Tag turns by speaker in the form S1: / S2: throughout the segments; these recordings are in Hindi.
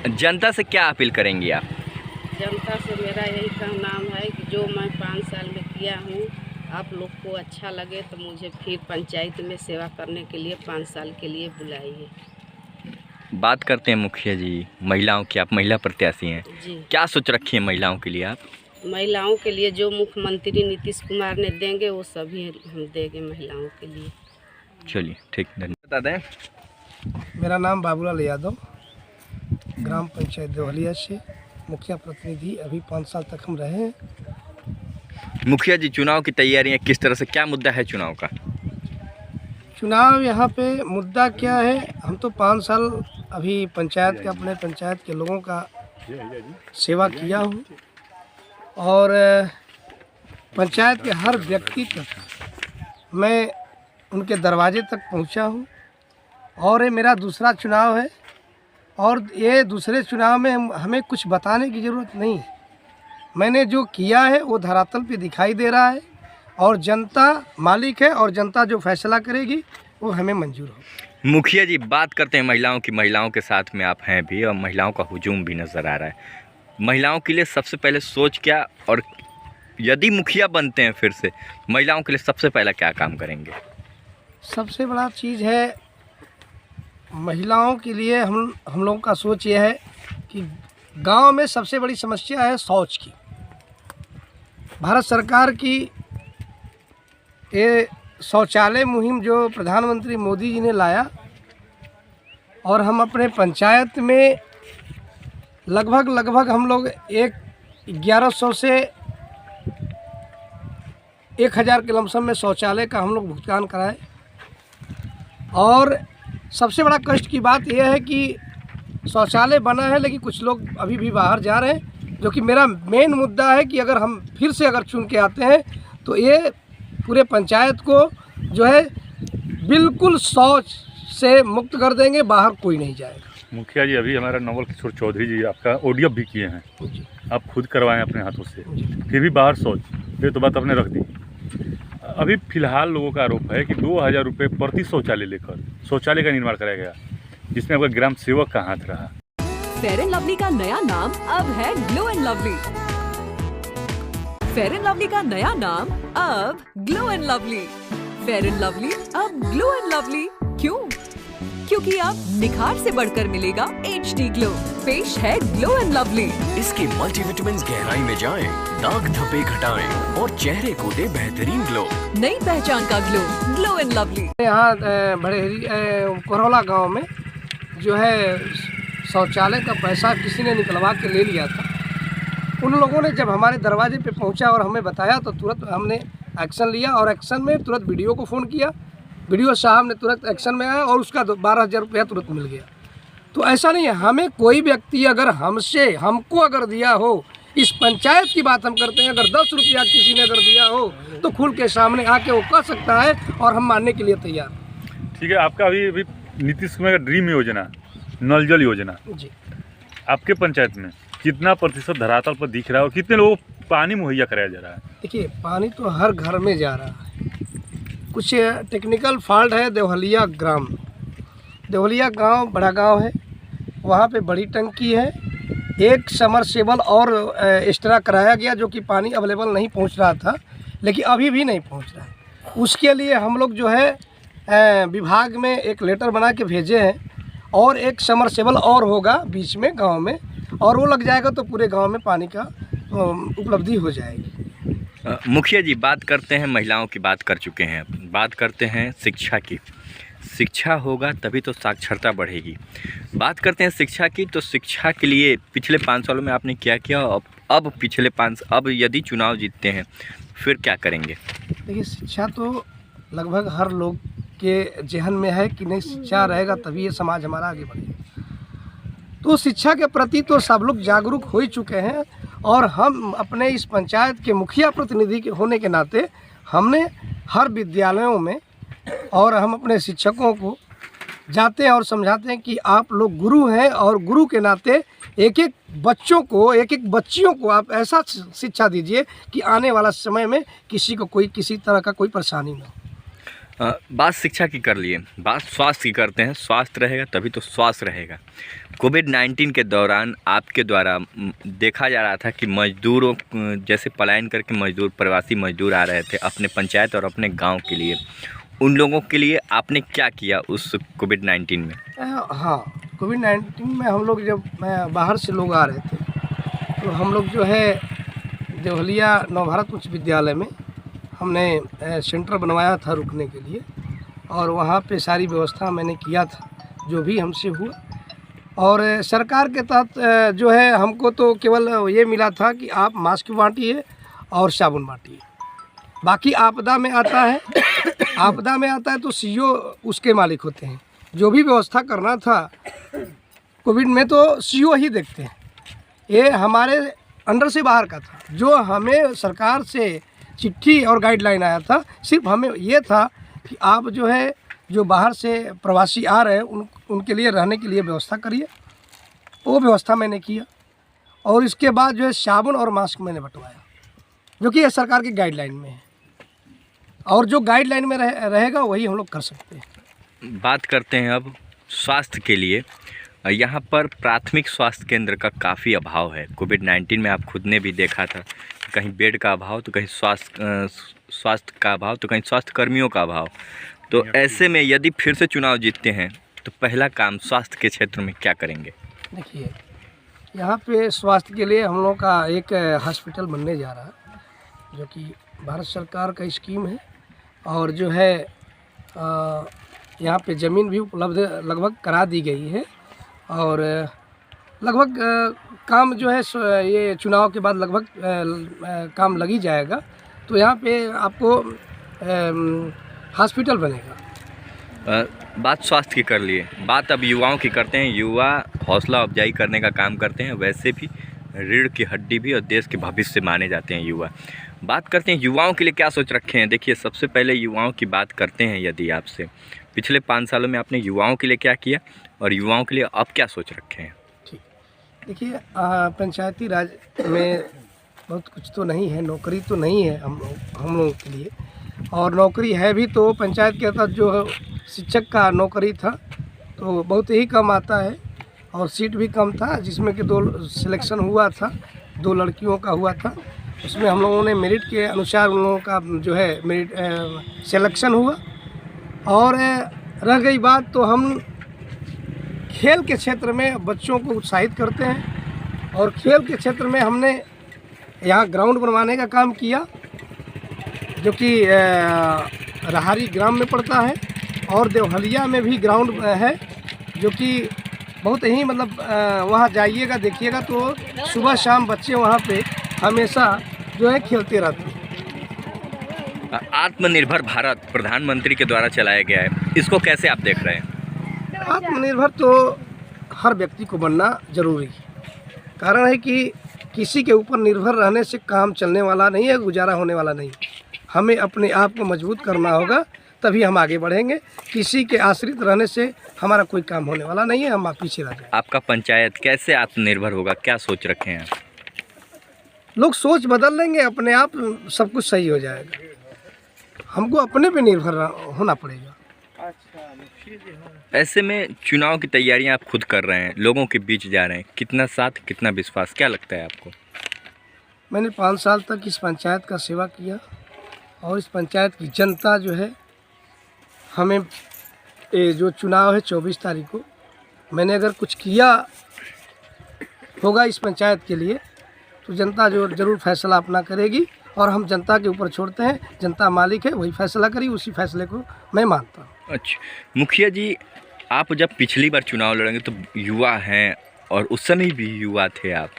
S1: जनता से क्या अपील करेंगी आप?
S2: जनता से मेरा यही नाम है कि जो मैं 5 साल में किया हूँ, आप लोग को अच्छा लगे तो मुझे फिर पंचायत में सेवा करने के लिए 5 साल के लिए बुलाइए।
S1: बात करते हैं मुखिया जी महिलाओं की, आप महिला प्रत्याशी हैं
S2: जी।
S1: क्या सोच रखी है महिलाओं के लिए आप?
S2: महिलाओं के लिए जो मुख्यमंत्री नीतीश कुमार ने देंगे वो सभी हम देंगे महिलाओं के लिए।
S1: चलिए ठीक, धन्यवाद। बता दें,
S3: मेरा नाम बाबूलाल यादव, ग्राम पंचायत देवलिया से मुखिया प्रतिनिधि अभी 5 साल तक हम रहे हैं।
S1: मुखिया जी चुनाव की तैयारियां किस तरह से, क्या मुद्दा है चुनाव का?
S3: चुनाव यहाँ पे मुद्दा क्या है, हम तो 5 साल अभी पंचायत के अपने पंचायत के लोगों का सेवा किया हूँ और पंचायत के हर व्यक्ति तक मैं उनके दरवाजे तक पहुँचा हूँ और ये मेरा दूसरा चुनाव है और ये दूसरे चुनाव में हमें कुछ बताने की ज़रूरत नहीं है। मैंने जो किया है वो धरातल पे दिखाई दे रहा है और जनता मालिक है और जनता जो फैसला करेगी वो हमें मंजूर हो।
S1: मुखिया जी बात करते हैं महिलाओं की, महिलाओं के साथ में आप हैं भी और महिलाओं का हुजूम भी नज़र आ रहा है। महिलाओं के लिए सबसे पहले सोच क्या, और यदि मुखिया बनते हैं फिर से महिलाओं के लिए सबसे पहला क्या काम करेंगे?
S3: सबसे बड़ा चीज़ है महिलाओं के लिए हम लोगों का सोच ये है कि गांव में सबसे बड़ी समस्या है शौच की। भारत सरकार की ये शौचालय मुहिम जो प्रधानमंत्री मोदी जी ने लाया और हम अपने पंचायत में लगभग हम लोग 1100 से 1000 के लमसम में शौचालय का हम लोग भुगतान कराए। और सबसे बड़ा कष्ट की बात यह है कि शौचालय बना है लेकिन कुछ लोग अभी भी बाहर जा रहे हैं, जो कि मेरा मेन मुद्दा है कि अगर हम फिर से चुन के आते हैं तो ये पूरे पंचायत को जो है बिल्कुल शौच से मुक्त कर देंगे, बाहर कोई नहीं जाएगा।
S4: मुखिया जी अभी हमारा नवल किशोर चौधरी जी आपका ऑडियो भी किए हैं, आप खुद करवाएं अपने हाथों से, फिर भी बाहर शौच, ये तो बात आपने रख दी। अभी फिलहाल लोगों का आरोप है कि 2000 रुपये प्रति शौचालय लेकर शौचालय का निर्माण कराया गया, जिसमें आपका ग्राम सेवक का हाथ रहा।
S5: फेयर एंड लवली का नया नाम अब है glow and lovely. Fair and lovely का नया नाम अब glow and lovely. Fair and lovely अब ग्लो एंड लवली क्यों? क्योंकि अब निखार से बढ़कर मिलेगा HD ग्लो। पेश है ग्लो एंड लवली।
S6: इसके मल्टीविटामिन गहराई में जाएं, दाग धब्बे घटाएं और चेहरे को दे बेहतरीन ग्लो।
S5: नई पहचान का ग्लो, ग्लो एंड लवली।
S3: यहाँ बड़ेहरी कोरौला गांव में जो है शौचालय का पैसा किसी ने निकलवा के ले लिया था। उन लोगों ने जब हमारे दरवाजे पे पहुंचा और हमें बताया तो तुरंत हमने एक्शन लिया और एक्शन में तुरंत वीडियो को फ़ोन किया। वीडियो साहब ने तुरंत एक्शन में आया और उसका 12,000 रुपया तुरंत मिल गया। तो ऐसा नहीं है, हमें कोई व्यक्ति अगर हमको अगर दिया हो, इस पंचायत की बात हम करते हैं, अगर 10 रुपया किसी ने अगर दिया हो तो खुल के सामने आके वो कह सकता है और हम मानने के लिए तैयार।
S4: ठीक है, आपका अभी नीतीश कुमार का ड्रीम योजना नल जल योजना
S3: जी,
S4: आपके पंचायत में कितना प्रतिशत धरातल पर दिख रहा है और कितने लोगों को पानी मुहैया कराया जा रहा है?
S3: देखिए पानी तो हर घर में जा रहा है। कुछ टेक्निकल फॉल्ट है देवलिया ग्राम, देवलिया गांव बड़ा गांव है, वहाँ पे बड़ी टंकी है, एक समरसेबल और एक्स्ट्रा कराया गया जो कि पानी अवेलेबल नहीं पहुँच रहा था, लेकिन अभी भी नहीं पहुँच रहा है। उसके लिए हम लोग जो है विभाग में एक लेटर बना के भेजे हैं और एक समरसेबल और होगा बीच में गांव में, और वो लग जाएगा तो पूरे गांव में पानी का उपलब्धि हो जाएगी।
S1: मुखिया जी बात करते हैं, महिलाओं की बात कर चुके हैं, बात करते हैं शिक्षा की। शिक्षा होगा तभी तो साक्षरता बढ़ेगी। बात करते हैं शिक्षा की, तो शिक्षा के लिए पिछले 5 सालों में आपने क्या किया, अब यदि चुनाव जीतते हैं फिर क्या करेंगे?
S3: देखिए शिक्षा तो लगभग हर लोग के जहन में है कि नहीं, शिक्षा रहेगा तभी ये समाज हमारा आगे बढ़ेगा। तो शिक्षा के प्रति तो सब लोग जागरूक हो ही चुके हैं और हम अपने इस पंचायत के मुखिया प्रतिनिधि के होने के नाते हमने हर विद्यालयों में और हम अपने शिक्षकों को जाते हैं और समझाते हैं कि आप लोग गुरु हैं और गुरु के नाते एक एक बच्चियों को आप ऐसा शिक्षा दीजिए कि आने वाला समय में किसी को किसी तरह का कोई परेशानी ना हो।
S1: बात शिक्षा की कर लिए, बात स्वास्थ्य की करते हैं। स्वास्थ्य रहेगा तभी तो स्वास्थ्य रहेगा। कोविड-19 के दौरान आपके द्वारा देखा जा रहा था कि मज़दूरों जैसे पलायन करके मज़दूर, प्रवासी मज़दूर आ रहे थे अपने पंचायत और अपने गांव के लिए। उन लोगों के लिए आपने क्या किया उस कोविड-19 में?
S3: हाँ, कोविड-19 में हम लोग जब बाहर से लोग आ रहे थे तो हम लोग जो है देवहलिया नवभारत उच्च विद्यालय में हमने सेंटर बनवाया था रुकने के लिए, और वहाँ पे सारी व्यवस्था मैंने किया था जो भी हमसे हुआ। और सरकार के तहत जो है हमको तो केवल ये मिला था कि आप मास्क बांटिए और साबुन बांटिए। बाकी आपदा में आता है तो सीओ उसके मालिक होते हैं। जो भी व्यवस्था करना था कोविड में तो सीओ ही देखते हैं। ये हमारे अंडर से बाहर का था। जो हमें सरकार से चिट्ठी और गाइडलाइन आया था, सिर्फ हमें ये था कि आप जो है जो बाहर से प्रवासी आ रहे हैं उनके लिए रहने के लिए व्यवस्था करिए। वो व्यवस्था मैंने किया, और इसके बाद जो है साबुन और मास्क मैंने बंटवाया, जो कि सरकार की गाइडलाइन में है, और जो गाइडलाइन में रहेगा वही हम लोग कर सकते हैं।
S1: बात करते हैं अब स्वास्थ्य के लिए। यहाँ पर प्राथमिक स्वास्थ्य केंद्र का काफ़ी अभाव है। कोविड-19 में आप खुद ने भी देखा था, कहीं बेड का अभाव तो कहीं स्वास्थ्य का अभाव तो कहीं स्वास्थ्य कर्मियों का अभाव। तो ऐसे में यदि फिर से चुनाव जीतते हैं तो पहला काम स्वास्थ्य के क्षेत्र में क्या करेंगे?
S3: देखिए, यहाँ पे स्वास्थ्य के लिए हम लोग का एक हॉस्पिटल बनने जा रहा है, जो कि भारत सरकार का स्कीम है, और जो है यहाँ पे ज़मीन भी उपलब्ध लगभग करा दी गई है, और लगभग काम जो है ये चुनाव के बाद लगभग काम लग ही जाएगा। तो यहाँ पे आपको हॉस्पिटल बनेगा।
S1: बात स्वास्थ्य की कर लिए, बात अब युवाओं की करते हैं। युवा हौसला अफजाई करने का काम करते हैं, वैसे भी रीढ़ की हड्डी भी और देश के भविष्य माने जाते हैं युवा। बात करते हैं युवाओं के लिए क्या सोच रखे हैं। देखिए, सबसे पहले युवाओं की बात करते हैं। यदि आपसे पिछले 5 सालों में आपने युवाओं के लिए क्या किया और युवाओं के लिए अब क्या सोच रखे हैं?
S3: ठीक, देखिए, पंचायती राज में बहुत कुछ तो नहीं है, नौकरी तो नहीं है हम लोगों के लिए, और नौकरी है भी तो पंचायत के तहत जो शिक्षक का नौकरी था तो बहुत ही कम आता है, और सीट भी कम था, जिसमें कि 2 सिलेक्शन हुआ था, 2 लड़कियों का हुआ था। उसमें हम लोगों ने मेरिट के अनुसार उन लोगों का जो है मेरिट सिलेक्शन हुआ। और रह गई बात, तो हम खेल के क्षेत्र में बच्चों को उत्साहित करते हैं, और खेल के क्षेत्र में हमने यहाँ ग्राउंड बनवाने का काम किया, जो कि रहारी ग्राम में पड़ता है, और देवहलिया में भी ग्राउंड है, जो कि बहुत ही मतलब वहाँ जाइएगा देखिएगा तो सुबह शाम बच्चे वहाँ पे हमेशा जो है खेलते रहते हैं।
S1: आत्मनिर्भर भारत प्रधानमंत्री के द्वारा चलाया गया है, इसको कैसे आप देख रहे हैं?
S3: आत्मनिर्भर तो हर व्यक्ति को बनना जरूरी है। कारण है कि किसी के ऊपर निर्भर रहने से काम चलने वाला नहीं है, गुजारा होने वाला नहीं। हमें अपने आप को मजबूत करना होगा, तभी हम आगे बढ़ेंगे। किसी के आश्रित रहने से हमारा कोई काम होने वाला नहीं है, हम आप पीछे रह जाएंगे।
S1: आपका पंचायत कैसे आत्मनिर्भर होगा, क्या सोच रखे हैं?
S3: लोग सोच बदल लेंगे, अपने आप सब कुछ सही हो जाएगा। हमको अपने पे निर्भर होना पड़ेगा।
S1: ऐसे में चुनाव की तैयारियां आप खुद कर रहे हैं, लोगों के बीच जा रहे हैं, कितना साथ कितना विश्वास, क्या लगता है आपको?
S3: मैंने 5 साल तक इस पंचायत का सेवा किया, और इस पंचायत की जनता जो है हमें जो चुनाव है 24 तारीख को, मैंने अगर कुछ किया होगा इस पंचायत के लिए तो जनता जो ज़रूर फैसला अपना करेगी, और हम जनता के ऊपर छोड़ते हैं। जनता मालिक है, वही फैसला करी, उसी फैसले को मैं मानता हूँ।
S1: अच्छा मुखिया जी, आप जब पिछली बार चुनाव लड़ेंगे तो युवा हैं, और उस समय भी युवा थे आप।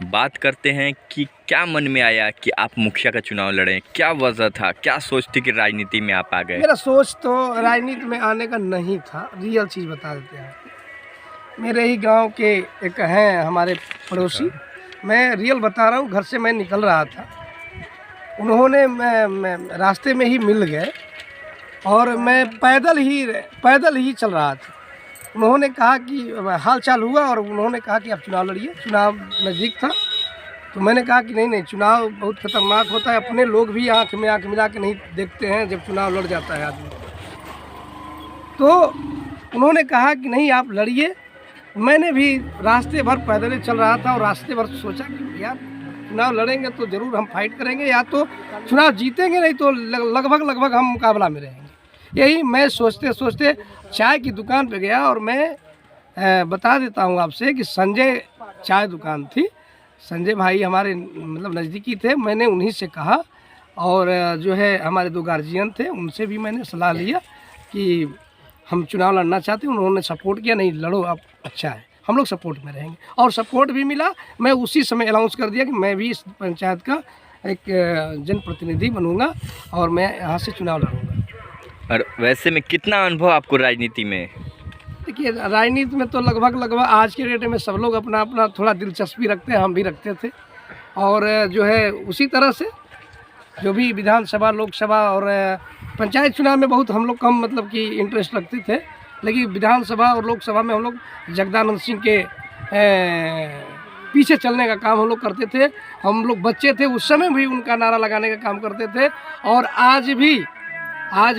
S1: बात करते हैं कि क्या मन में आया कि आप मुखिया का चुनाव लड़ें, क्या वजह था, क्या सोच थी कि राजनीति में आप आ गए?
S3: मेरा सोच तो राजनीति में आने का नहीं था, रियल चीज़ बता देते हैं। मेरे ही गांव के एक हैं हमारे पड़ोसी, मैं रियल बता रहा हूँ। घर से मैं निकल रहा था, उन्होंने मैं रास्ते में ही मिल गए, और मैं पैदल ही चल रहा था। उन्होंने कहा कि हाल चाल हुआ, और उन्होंने कहा कि आप चुनाव लड़िए। चुनाव नज़दीक था, तो मैंने कहा कि नहीं, चुनाव बहुत खतरनाक होता है। अपने लोग भी आँख में आँख मिला के नहीं देखते हैं जब चुनाव लड़ जाता है आदमी। तो उन्होंने कहा कि नहीं आप लड़िए। मैंने भी रास्ते भर पैदल ही चल रहा था और रास्ते भर सोचा कि यार चुनाव लड़ेंगे तो ज़रूर हम फाइट करेंगे, या तो चुनाव जीतेंगे नहीं तो लगभग हम मुकाबला में रहेंगे। यही मैं सोचते सोचते चाय की दुकान पे गया और मैं बता देता हूँ आपसे कि संजय चाय दुकान थी। संजय भाई हमारे मतलब नज़दीकी थे। मैंने उन्हीं से कहा और जो है हमारे 2 गार्जियन थे, उनसे भी मैंने सलाह लिया कि हम चुनाव लड़ना चाहते हैं। उन्होंने सपोर्ट किया, नहीं लड़ो आप, अच्छा है, हम लोग सपोर्ट में रहेंगे। और सपोर्ट भी मिला। मैं उसी समय अनाउंस कर दिया कि मैं भी इस पंचायत का एक जनप्रतिनिधि बनूंगा और मैं यहाँ से चुनाव लड़ूंगा।
S1: और वैसे में कितना अनुभव आपको राजनीति में?
S3: देखिए राजनीति में तो लगभग आज के डेट में सब लोग अपना अपना थोड़ा दिलचस्पी रखते हैं, हम भी रखते थे। और जो है उसी तरह से जो भी विधानसभा, लोकसभा और पंचायत चुनाव में बहुत हम लोग कम मतलब कि इंटरेस्ट रखते थे, लेकिन विधानसभा और लोकसभा में हम लोग जगदानंद सिंह के पीछे चलने का काम हम लोग करते थे। हम लोग बच्चे थे उस समय भी उनका नारा लगाने का काम करते थे और आज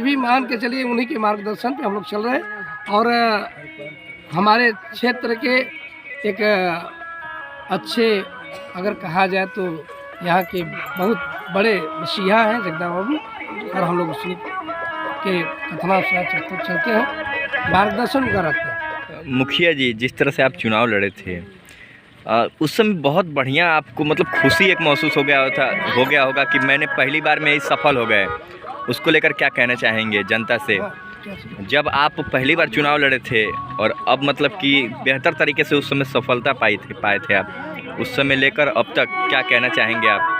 S3: भी मान के चलिए उन्हीं के मार्गदर्शन पे हम लोग चल रहे हैं। और हमारे क्षेत्र के एक अच्छे अगर कहा जाए तो यहाँ के बहुत बड़े मसीहा हैं जगदानंद बाबू, और हम लोग उसी के कथनानुसार चलते हैं, मार्गदर्शन करते हैं।
S1: मुखिया जी, जिस तरह से आप चुनाव लड़े थे उस समय बहुत बढ़िया आपको मतलब खुशी एक महसूस हो गया होगा कि मैंने पहली बार में ही सफल हो गए। उसको लेकर क्या कहना चाहेंगे जनता से? जब आप पहली बार चुनाव लड़े थे और अब मतलब कि बेहतर तरीके से उस समय सफलता पाए थे आप, उस समय लेकर अब तक क्या कहना चाहेंगे आप?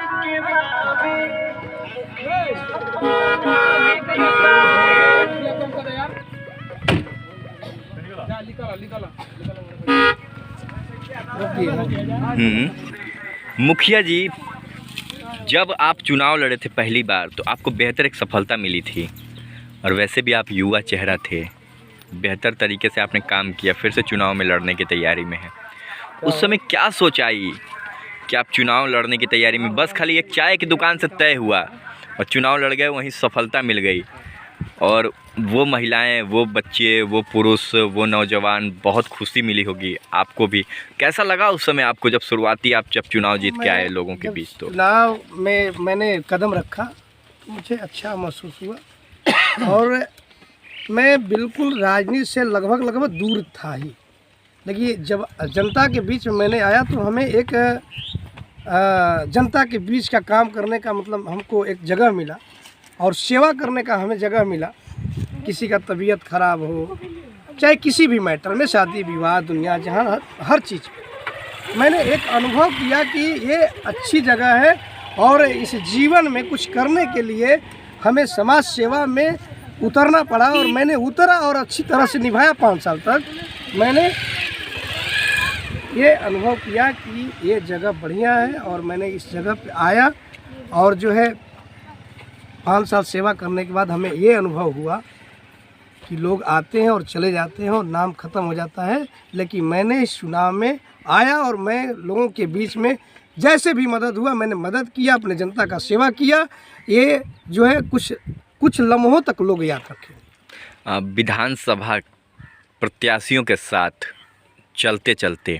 S1: मुखिया जी, जब आप चुनाव लड़े थे पहली बार तो आपको बेहतर एक सफलता मिली थी और वैसे भी आप युवा चेहरा थे, बेहतर तरीके से आपने काम किया, फिर से चुनाव में लड़ने की तैयारी में है। उस समय क्या सोच आई कि आप चुनाव लड़ने की तैयारी में बस खाली एक चाय की दुकान से तय हुआ और चुनाव लड़ गए, वहीं सफलता मिल गई और वो महिलाएं, वो बच्चे, वो पुरुष, वो नौजवान, बहुत खुशी मिली होगी आपको भी। कैसा लगा उस समय आपको जब शुरुआती आप जब चुनाव जीत के आए लोगों के बीच? तो
S3: चुनाव में मैंने कदम रखा, मुझे अच्छा महसूस हुआ और मैं बिल्कुल राजनीति से लगभग दूर था ही, लेकिन जब जनता के बीच में मैंने आया तो हमें एक जनता के बीच का काम करने का मतलब हमको एक जगह मिला और सेवा करने का हमें जगह मिला। किसी का तबीयत ख़राब हो, चाहे किसी भी मैटर में, शादी विवाह, दुनिया जहाँ हर चीज़ मैंने एक अनुभव किया कि ये अच्छी जगह है और इस जीवन में कुछ करने के लिए हमें समाज सेवा में उतरना पड़ा और मैंने उतरा और अच्छी तरह से निभाया। 5 साल तक मैंने ये अनुभव किया कि ये जगह बढ़िया है और मैंने इस जगह पे आया और जो है 5 साल सेवा करने के बाद हमें ये अनुभव हुआ कि लोग आते हैं और चले जाते हैं और नाम ख़त्म हो जाता है, लेकिन मैंने इस चुनाव में आया और मैं लोगों के बीच में जैसे भी मदद हुआ मैंने मदद किया, अपने जनता का सेवा किया। ये जो है कुछ लम्हों तक लोग याद रखें।
S1: विधानसभा प्रत्याशियों के साथ चलते चलते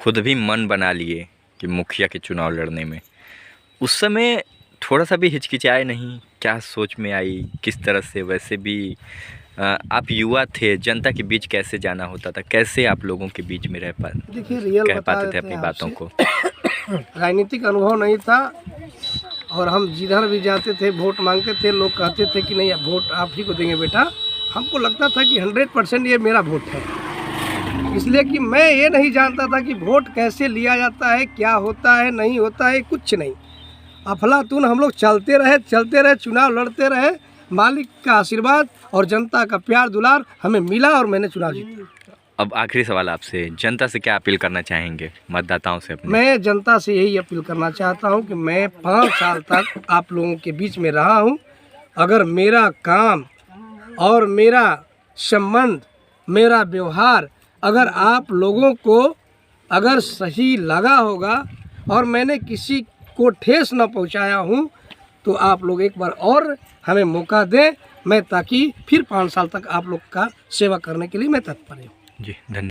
S1: खुद भी मन बना लिए कि मुखिया के चुनाव लड़ने में, उस समय थोड़ा सा भी हिचकिचाए नहीं? क्या सोच में आई, किस तरह से? वैसे भी आप युवा थे, जनता के बीच कैसे जाना होता था, कैसे आप लोगों के बीच में
S3: देखिए
S1: कह पाते थे अपनी बातों को?
S3: राजनीतिक अनुभव नहीं था और हम जिधर भी जाते थे वोट मांगते थे, लोग कहते थे कि नहीं वोट आप ही को देंगे बेटा। हमको लगता था कि 100% ये मेरा वोट है, इसलिए कि मैं ये नहीं जानता था कि वोट कैसे लिया जाता है, क्या होता है, नहीं होता है, कुछ नहीं। अफलातून हम लोग चलते रहे, चुनाव लड़ते रहे। मालिक का आशीर्वाद और जनता का प्यार दुलार हमें मिला और मैंने चुनाव जीता।
S1: अब आखिरी सवाल आपसे, जनता से क्या अपील करना चाहेंगे, मतदाताओं से अपने?
S3: मैं जनता से यही अपील करना चाहता हूं कि मैं 5 साल तक आप लोगों के बीच में रहा हूं। अगर मेरा काम और मेरा संबंध, मेरा व्यवहार अगर आप लोगों को अगर सही लगा होगा और मैंने किसी को ठेस न पहुंचाया हूं, तो आप लोग एक बार और हमें मौका दें मैं, ताकि फिर 5 साल तक आप लोग का सेवा करने के लिए मैं तत्पर हूँ।
S1: जी धन्यवाद।